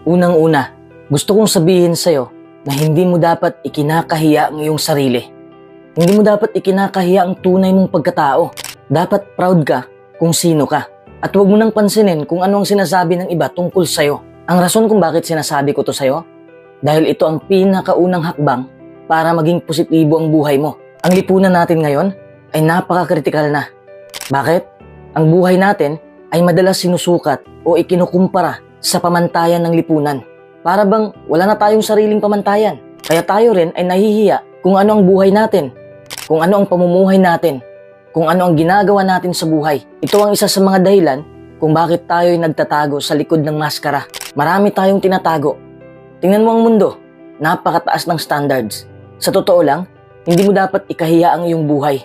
Unang-una, gusto kong sabihin sa'yo na hindi mo dapat ikinakahiya ang iyong sarili. Hindi mo dapat ikinakahiya ang tunay mong pagkatao. Dapat proud ka kung sino ka. At huwag mo nang pansinin kung ano ang sinasabi ng iba tungkol sa'yo. Ang rason kung bakit sinasabi ko to sa'yo, dahil ito ang pinakaunang hakbang para maging positibo ang buhay mo. Ang lipunan natin ngayon ay napaka-kritikal na. Bakit? Ang buhay natin ay madalas sinusukat o ikinukumpara sa pamantayan ng lipunan. Para bang wala na tayong sariling pamantayan. Kaya tayo rin ay nahihiya kung ano ang buhay natin, kung ano ang pamumuhay natin, kung ano ang ginagawa natin sa buhay. Ito ang isa sa mga dahilan kung bakit tayo ay nagtatago sa likod ng maskara. Marami tayong tinatago. Tingnan mo ang mundo, napakataas ng standards. Sa totoo lang, hindi mo dapat ikahiya ang iyong buhay.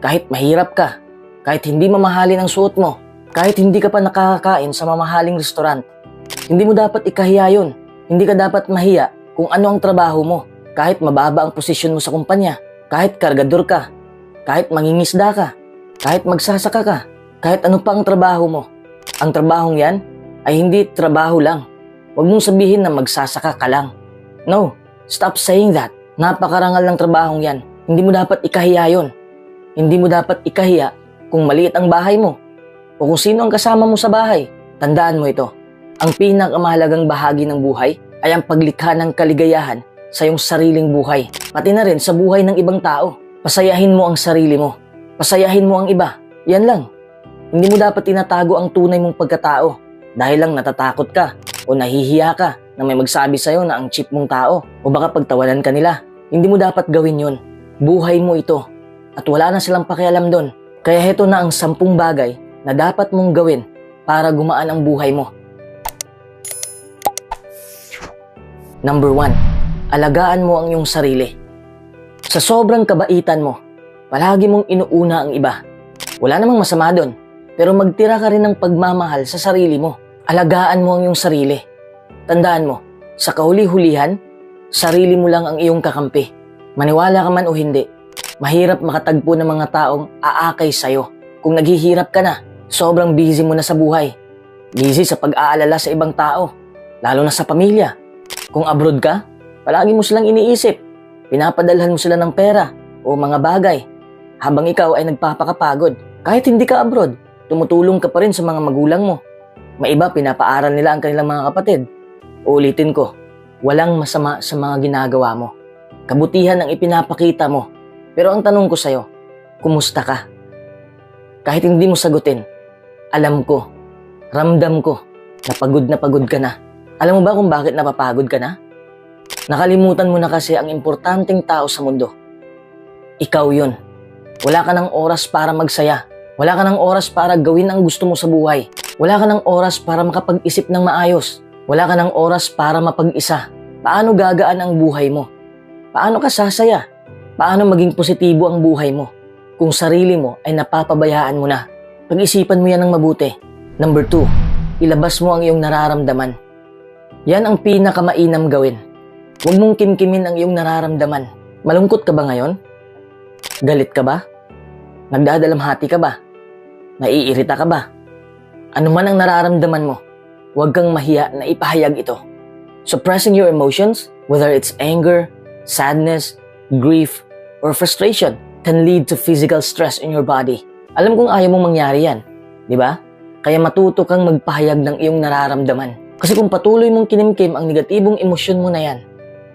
Kahit mahirap ka, kahit hindi mamahalin ang suot mo, kahit hindi ka pa nakakakain sa mamahaling restaurant, hindi mo dapat ikahiya yun. Hindi ka dapat mahiya kung ano ang trabaho mo. Kahit mababa ang posisyon mo sa kumpanya, kahit kargador ka, kahit mangingisda ka, kahit magsasaka ka, kahit ano pa ang trabaho mo. Ang trabahong yan ay hindi trabaho lang. Huwag mong sabihin na magsasaka ka lang. No, stop saying that. Napakarangal ng trabahong yan. Hindi mo dapat ikahiya yun. Hindi mo dapat ikahiya kung maliit ang bahay mo o kung sino ang kasama mo sa bahay. Tandaan mo ito. Ang pinakamahalagang bahagi ng buhay ay ang paglikha ng kaligayahan sa iyong sariling buhay. Pati na rin sa buhay ng ibang tao. Pasayahin mo ang sarili mo. Pasayahin mo ang iba. Yan lang. Hindi mo dapat tinatago ang tunay mong pagkatao dahil lang natatakot ka o nahihiya ka na may magsabi sa'yo na ang cheap mong tao o baka pagtawanan ka nila. Hindi mo dapat gawin yun. Buhay mo ito at wala na silang pakialam doon. Kaya heto na ang 10 bagay na dapat mong gawin para gumaan ang buhay mo. Number 1, alagaan mo ang iyong sarili. Sa sobrang kabaitan mo, palagi mong inuuna ang iba. Wala namang masama doon, pero magtira ka rin ng pagmamahal sa sarili mo. Alagaan mo ang iyong sarili. Tandaan mo, sa kahuli-hulihan, sarili mo lang ang iyong kakampi. Maniwala ka man o hindi, mahirap makatagpo ng mga taong aakay sa'yo. Kung naghihirap ka na, sobrang busy mo na sa buhay. Busy sa pag-aalala sa ibang tao, lalo na sa pamilya. Kung abroad ka, palagi mo silang iniisip. Pinapadalhan mo sila ng pera o mga bagay. Habang ikaw ay nagpapakapagod. Kahit hindi ka abroad, tumutulong ka pa rin sa mga magulang mo. May iba, pinapaaral nila ang kanilang mga kapatid. Uulitin ko, walang masama sa mga ginagawa mo. Kabutihan ang ipinapakita mo. Pero ang tanong ko sa'yo, kumusta ka? Kahit hindi mo sagutin, alam ko, ramdam ko, na pagod ka na. Alam mo ba kung bakit napapagod ka na? Nakalimutan mo na kasi ang importanteng tao sa mundo. Ikaw yun. Wala ka ng oras para magsaya. Wala ka ng oras para gawin ang gusto mo sa buhay. Wala ka ng oras para makapag-isip ng maayos. Wala ka ng oras para mapag-isa. Paano gagaan ang buhay mo? Paano ka sasaya? Paano maging positibo ang buhay mo kung sarili mo ay napapabayaan mo na? Pag-isipan mo yan ng mabuti. Number 2, ilabas mo ang iyong nararamdaman. Yan ang pinakamainam gawin. Huwag mong kimkimin ang iyong nararamdaman. Malungkot ka ba ngayon? Galit ka ba? Nagdadalamhati ka ba? Naiirita ka ba? Ano man ang nararamdaman mo, huwag kang mahiya na ipahayag ito. Suppressing your emotions, whether it's anger, sadness, grief, or frustration, can lead to physical stress in your body. Alam kong ayaw mong mangyari yan, di ba? Kaya matuto kang magpahayag ng iyong nararamdaman. Kasi kung patuloy mong kinimkim ang negatibong emosyon mo na yan,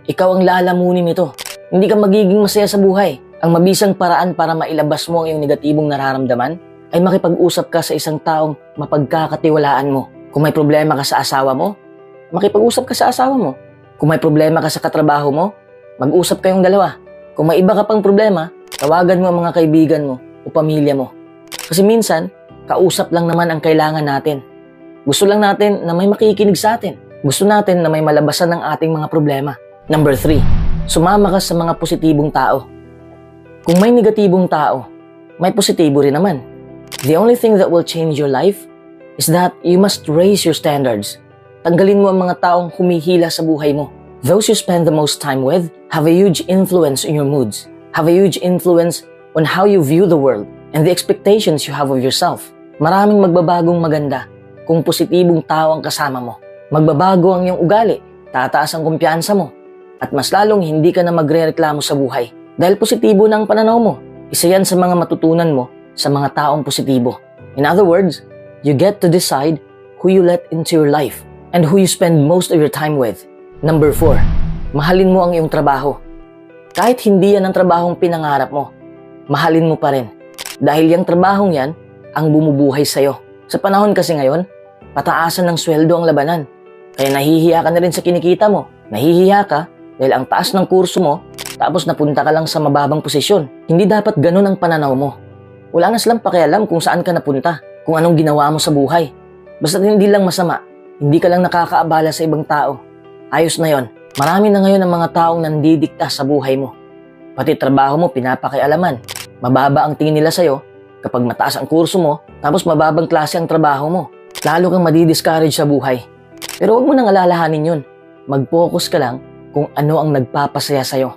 ikaw ang lalamunin nito. Hindi ka magiging masaya sa buhay. Ang mabisang paraan para mailabas mo ang iyong negatibong nararamdaman ay makipag-usap ka sa isang taong mapagkakatiwalaan mo. Kung may problema ka sa asawa mo, makipag-usap ka sa asawa mo. Kung may problema ka sa katrabaho mo, mag-usap kayong dalawa. Kung may iba ka pang problema, tawagan mo ang mga kaibigan mo o pamilya mo. Kasi minsan, kausap lang naman ang kailangan natin. Gusto lang natin na may makikinig sa atin. Gusto natin na may malabasan ng ating mga problema. Number 3, sumama ka sa mga positibong tao. Kung may negatibong tao, may positibo rin naman. The only thing that will change your life is that you must raise your standards. Tanggalin mo ang mga taong humihila sa buhay mo. Those you spend the most time with have a huge influence in your moods, have a huge influence on how you view the world and the expectations you have of yourself. Maraming magbabagong maganda kung positibong tao ang kasama mo. Magbabago ang iyong ugali, tataas ang kumpiyansa mo, at mas lalong hindi ka na magrereklamo sa buhay. Dahil positibo na ang pananaw mo, isa yan sa mga matutunan mo sa mga taong positibo. In other words, you get to decide who you let into your life and who you spend most of your time with. Number 4, mahalin mo ang iyong trabaho. Kahit hindi yan ang trabahong pinangarap mo, mahalin mo pa rin. Dahil yung trabahong yan ang bumubuhay sa'yo. Sa panahon kasi ngayon, pataasan ng sweldo ang labanan. Kaya nahihiya ka na rin sa kinikita mo. Nahihiya ka dahil ang taas ng kurso mo, tapos napunta ka lang sa mababang posisyon. Hindi dapat ganun ang pananaw mo. Wala na silang pakialam kung saan ka napunta, kung anong ginawa mo sa buhay. Basta hindi lang masama, hindi ka lang nakakaabala sa ibang tao. Ayos na yon. Marami na ngayon ang mga taong nandidikta sa buhay mo. Pati trabaho mo pinapakialaman. Mababa ang tingin nila sa'yo kapag mataas ang kurso mo, tapos mababang klase ang trabaho mo. Lalo kang madi-discourage sa buhay. Pero huwag mo nang alalahanin yun. Mag-focus ka lang kung ano ang nagpapasaya sa'yo.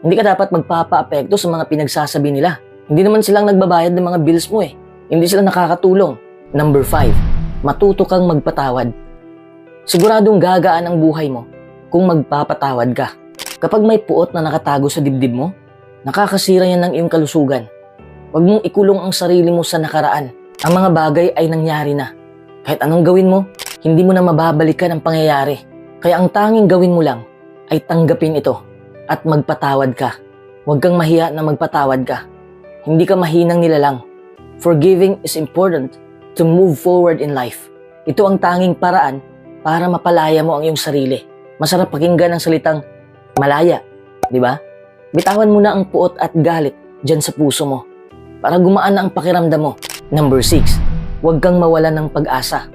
Hindi ka dapat magpapa-apekto sa mga pinagsasabi nila. Hindi naman silang nagbabayad ng mga bills mo eh. Hindi sila nakakatulong. Number 5, matuto kang magpatawad. Siguradong gagaan ang buhay mo kung magpapatawad ka. Kapag may puot na nakatago sa dibdib mo, nakakasira yan ng iyong kalusugan. Huwag mong ikulong ang sarili mo sa nakaraan. Ang mga bagay ay nangyari na. Kahit anong gawin mo, hindi mo na mababalikan ang pangyayari. Kaya ang tanging gawin mo lang ay tanggapin ito at magpatawad ka. Huwag kang mahiya na magpatawad ka. Hindi ka mahinang nilalang. Forgiving is important to move forward in life. Ito ang tanging paraan para mapalaya mo ang iyong sarili. Masarap pakinggan ang salitang malaya, di ba? Bitawan mo na ang puot at galit dyan sa puso mo para gumaan na ang pakiramdam mo. Number 6, huwag kang mawalan ng pag-asa.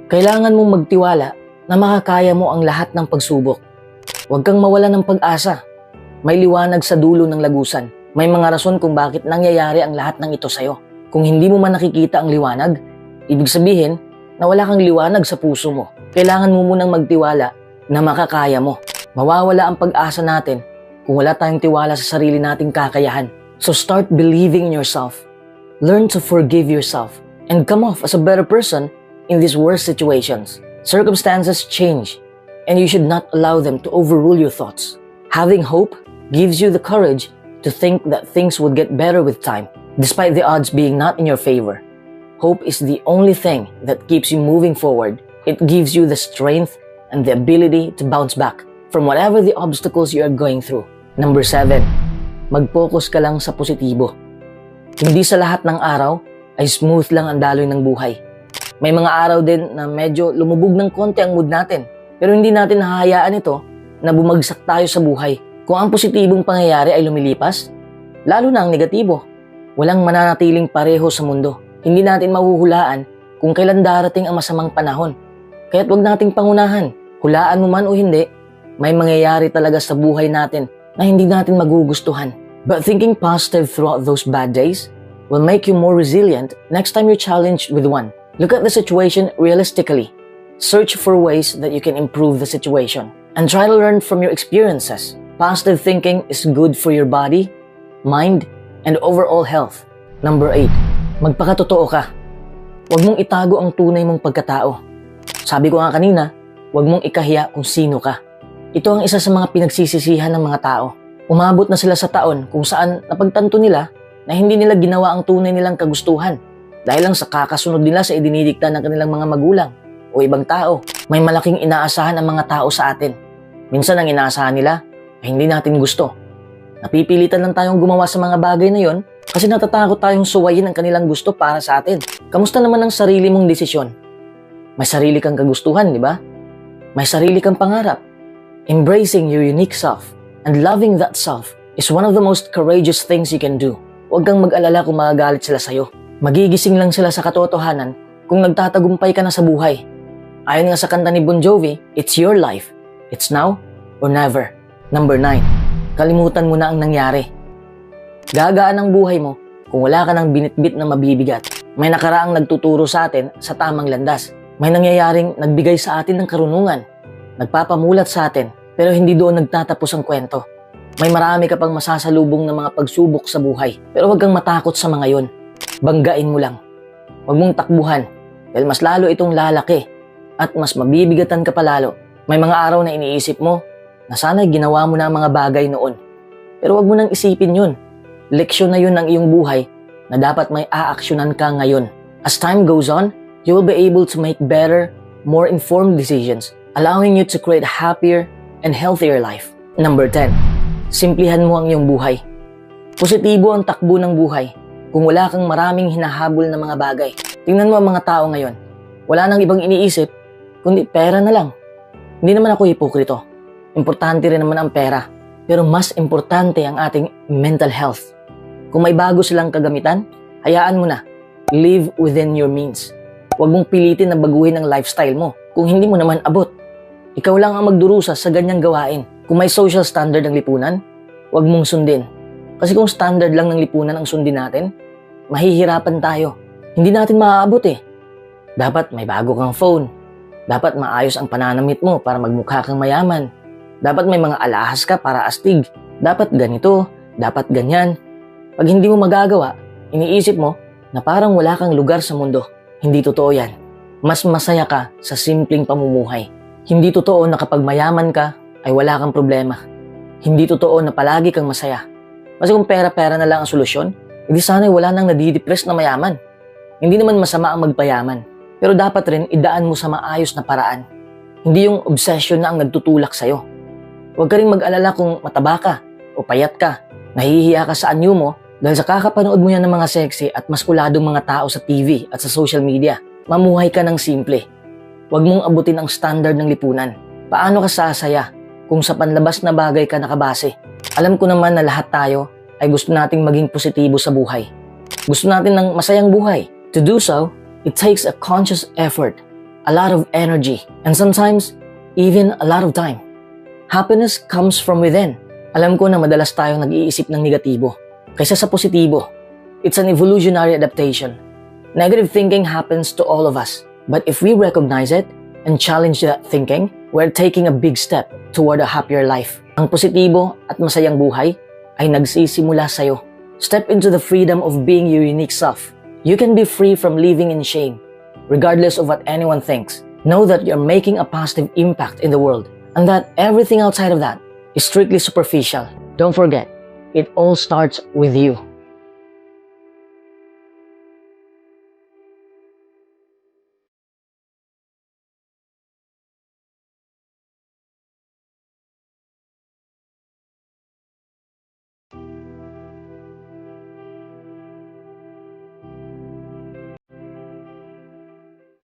Kailangan mong magtiwala na makakaya mo ang lahat ng pagsubok. Huwag kang mawalan ng pag-asa. May liwanag sa dulo ng lagusan. May mga rason kung bakit nangyayari ang lahat ng ito sa'yo. Kung hindi mo man nakikita ang liwanag, ibig sabihin na wala kang liwanag sa puso mo. Kailangan mo munang magtiwala na makakaya mo. Mawawala ang pag-asa natin kung wala tayong tiwala sa sarili nating kakayahan. So start believing in yourself. Learn to forgive yourself and come off as a better person in these worst situations. Circumstances change and you should not allow them to overrule your thoughts. Having hope gives you the courage to think that things would get better with time, despite the odds being not in your favor. Hope is the only thing that keeps you moving forward. It gives you the strength and the ability to bounce back from whatever the obstacles you are going through. Number 7, mag-focus ka lang sa positibo. Hindi sa lahat ng araw ay smooth lang ang daloy ng buhay. May mga araw din na medyo lumubog ng konti ang mood natin. Pero hindi natin nahahayaan ito na bumagsak tayo sa buhay. Kung ang positibong pangyayari ay lumilipas, lalo na ang negatibo, walang mananatiling pareho sa mundo. Hindi natin mahuhulaan kung kailan darating ang masamang panahon. Kaya't huwag nating pangunahan. Hulaan mo man o hindi, may mangyayari talaga sa buhay natin na hindi natin magugustuhan. But thinking positive throughout those bad days will make you more resilient next time you're challenged with one. Look at the situation realistically. Search for ways that you can improve the situation and try to learn from your experiences. Positive thinking is good for your body, mind, and overall health. Number 8, magpakatotoo ka. Huwag mong itago ang tunay mong pagkatao. Sabi ko nga kanina, huwag mong ikahiya kung sino ka. Ito ang isa sa mga pinagsisisihan ng mga tao. Umabot na sila sa taon kung saan napagtanto nila na hindi nila ginawa ang tunay nilang kagustuhan dahil lang sa kakasunod nila sa idinidikta ng kanilang mga magulang o ibang tao. May malaking inaasahan ang mga tao sa atin. Minsan ang inaasahan nila ay hindi natin gusto. Napipilitan lang tayong gumawa sa mga bagay na yon kasi natatakot tayong suwayin ang kanilang gusto para sa atin. Kamusta naman ang sarili mong desisyon? May sarili kang kagustuhan, di ba? May sarili kang pangarap. Embracing your unique self and loving that self is one of the most courageous things you can do. Huwag kang mag-alala kung magagalit sila sa'yo. Magigising lang sila sa katotohanan kung nagtatagumpay ka na sa buhay. Ayon nga sa kanta ni Bon Jovi, it's your life. It's now or never. Number 9, kalimutan mo na ang nangyari. Gagaan ang buhay mo kung wala ka ng binitbit na mabibigat. May nakaraang nagtuturo sa atin sa tamang landas. May nangyayaring nagbigay sa atin ng karunungan. Nagpapamulat sa atin, pero hindi doon nagtatapos ang kwento. May marami ka pang masasalubong ng mga pagsubok sa buhay, pero huwag kang matakot sa mga yon. Banggain mo lang. Huwag mong takbuhan, dahil mas lalo itong lalaki at mas mabibigatan ka palalo. May mga araw na iniisip mo na sana ginawa mo na ang mga bagay noon. Pero wag mo nang isipin yun. Leksyon na yun ng iyong buhay na dapat may aaksyonan ka ngayon. As time goes on, you will be able to make better, more informed decisions, allowing you to create a happier and healthier life. Number 10. Simplihan mo ang iyong buhay. Positibo ang takbo ng buhay kung wala kang maraming hinahabol na mga bagay. Tingnan mo ang mga tao ngayon. Wala nang ibang iniisip, kundi pera na lang. Hindi naman ako hipokrito. Importante rin naman ang pera. Pero mas importante ang ating mental health. Kung may bago silang kagamitan, hayaan mo na. Live within your means. Huwag mong pilitin na baguhin ang lifestyle mo kung hindi mo naman abot. Ikaw lang ang magdurusa sa ganyang gawain. Kung may social standard ang lipunan, huwag mong sundin. Kasi kung standard lang ng lipunan ang sundin natin, mahihirapan tayo. Hindi natin maaabot eh. Dapat may bago kang phone. Dapat maayos ang pananamit mo para magmukha kang mayaman. Dapat may mga alahas ka para astig. Dapat ganito, dapat ganyan. Pag hindi mo magagawa, iniisip mo na parang wala kang lugar sa mundo. Hindi totoo yan. Mas masaya ka sa simpleng pamumuhay. Hindi totoo na kapag mayaman ka, ay wala kang problema. Hindi totoo na palagi kang masaya. Kasi kung pera-pera na lang ang solusyon, hindi sana'y wala nang nadidepress na mayaman. Hindi naman masama ang magpayaman. Pero dapat rin idaan mo sa maayos na paraan. Hindi yung obsession na ang nagtutulak sa'yo. Huwag ka rin mag-alala kung mataba ka o payat ka. Nahihiya ka sa anyo mo dahil sa kakapanood mo yan ng mga sexy at maskuladong mga tao sa TV at sa social media. Mamuhay ka ng simple. Huwag mong abutin ang standard ng lipunan. Paano ka sasaya kung sa panlabas na bagay ka nakabase? Alam ko naman na lahat tayo ay gusto nating maging positibo sa buhay. Gusto natin ng masayang buhay. To do so, it takes a conscious effort, a lot of energy, and sometimes even a lot of time. Happiness comes from within. Alam ko na madalas tayong nag-iisip ng negatibo kaysa sa positibo. It's an evolutionary adaptation. Negative thinking happens to all of us. But if we recognize it and challenge that thinking, we're taking a big step toward a happier life. Ang positibo at masayang buhay ay nagsisimula sa'yo. Step into the freedom of being your unique self. You can be free from living in shame, regardless of what anyone thinks. Know that you're making a positive impact in the world, and that everything outside of that is strictly superficial. Don't forget, it all starts with you.